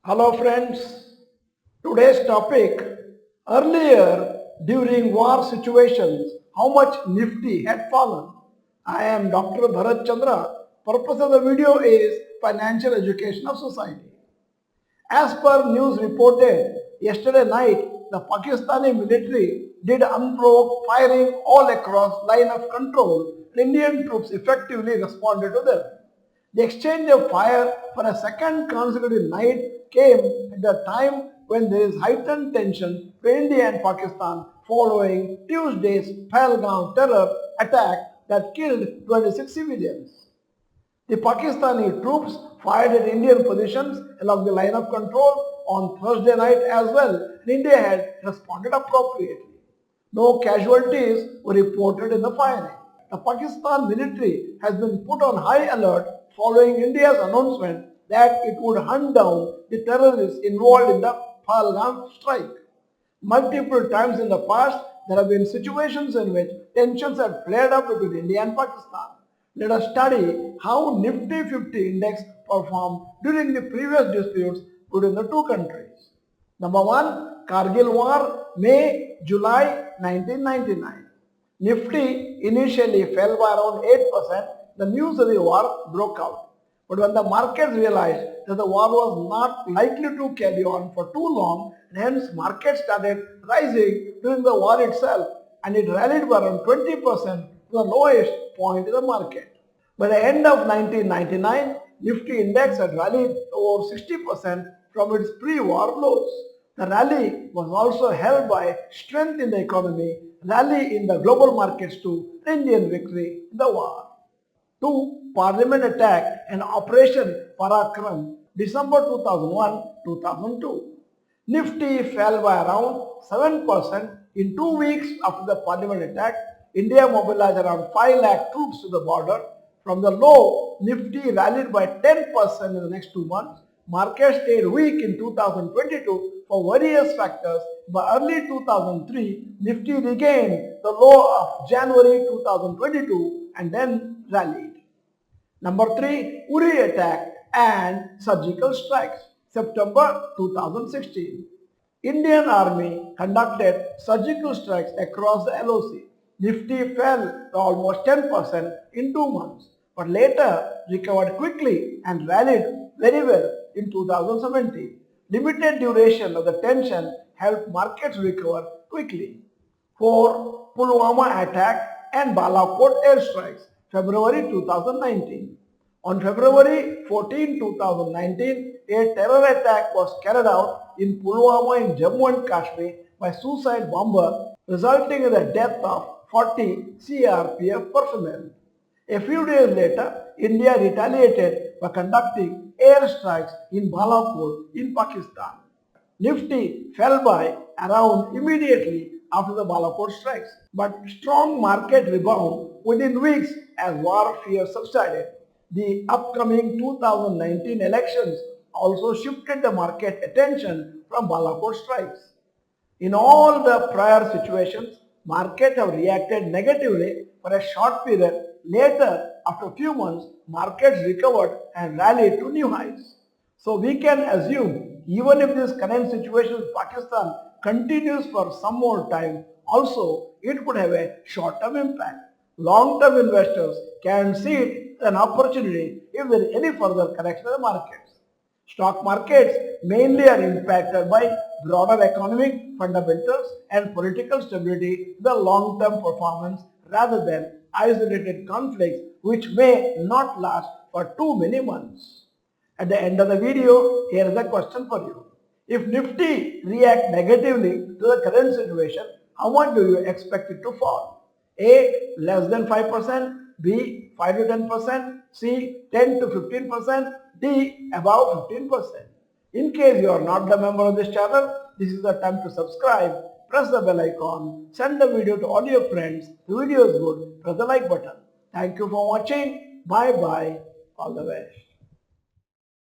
Hello friends, today's topic, earlier during war situations, how much Nifty had fallen. I am Dr. Bharath Chandra. Purpose of the video is financial education of society. As per news reported yesterday night, the Pakistani military did unprovoked firing all across line of control and Indian troops effectively responded to them. The exchange of fire for a second consecutive night came at the time when there is heightened tension between India and Pakistan following Tuesday's Pahalgam terror attack that killed 26 civilians. The Pakistani troops fired at Indian positions along the line of control on Thursday night as well, and India had responded appropriately. No casualties were reported in the firing. The Pakistan military has been put on high alert following India's announcement that it would hunt down the terrorists involved in the Pahalgam strike. Multiple times in the past, there have been situations in which tensions have flared up between India and Pakistan. Let us study how Nifty 50 index performed during the previous disputes between the two countries. Number 1. Kargil War, May-July 1999. Nifty initially fell by around 8%. The news of the war broke out. But when the markets realized that the war was not likely to carry on for too long, and hence markets started rising during the war itself, and it rallied by around 20% to the lowest point in the market. By the end of 1999, Nifty index had rallied over 60% from its pre-war lows. The rally was also helped by strength in the economy, rally in the global markets too, Indian victory in the war. 2. Parliament attack and Operation Parakram, December 2001-2002. Nifty fell by around 7% in 2 weeks after the Parliament attack. India mobilized around 5 lakh troops to the border. From the low, Nifty rallied by 10% in the next 2 months. Market stayed weak in 2022 for various factors. By early 2003, Nifty regained the low of January 2022 and then rallied. Number 3. Uri attack and surgical strikes, September 2016. Indian Army conducted surgical strikes across the LOC. Nifty fell to almost 10% in 2 months, but later recovered quickly and rallied very well in 2017. Limited duration of the tension helped markets recover quickly. 4. Pulwama attack and Balakot airstrikes, February 2019. On February 14, 2019, a terror attack was carried out in Pulwama in Jammu and Kashmir by suicide bomber, resulting in the death of 40 CRPF personnel. A few days later, India retaliated by conducting airstrikes in Balakot in Pakistan. Nifty fell by around immediately after the Balakot strikes, but strong market rebound within weeks as war fear subsided. The upcoming 2019 elections also shifted the market attention from Balakot strikes. In all the prior situations, markets have reacted negatively for a short period. Later, after a few months, markets recovered and rallied to new highs. So we can assume, even if this current situation with Pakistan continues for some more time, also it could have a short-term impact. Long-term investors can see it as an opportunity if there is any further correction in the markets. Stock markets mainly are impacted by broader economic fundamentals and political stability in the long-term performance rather than isolated conflicts which may not last for too many months. At the end of the video, here is a question for you. If Nifty reacts negatively to the current situation, how much do you expect it to fall? A. Less than 5%, B. 5 to 10%, C. 10 to 15%, D. Above 15%. In case you are not the member of this channel, this is the time to subscribe, press the bell icon, send the video to all your friends. The video is good, press the like button. Thank you for watching. Bye bye. All the best.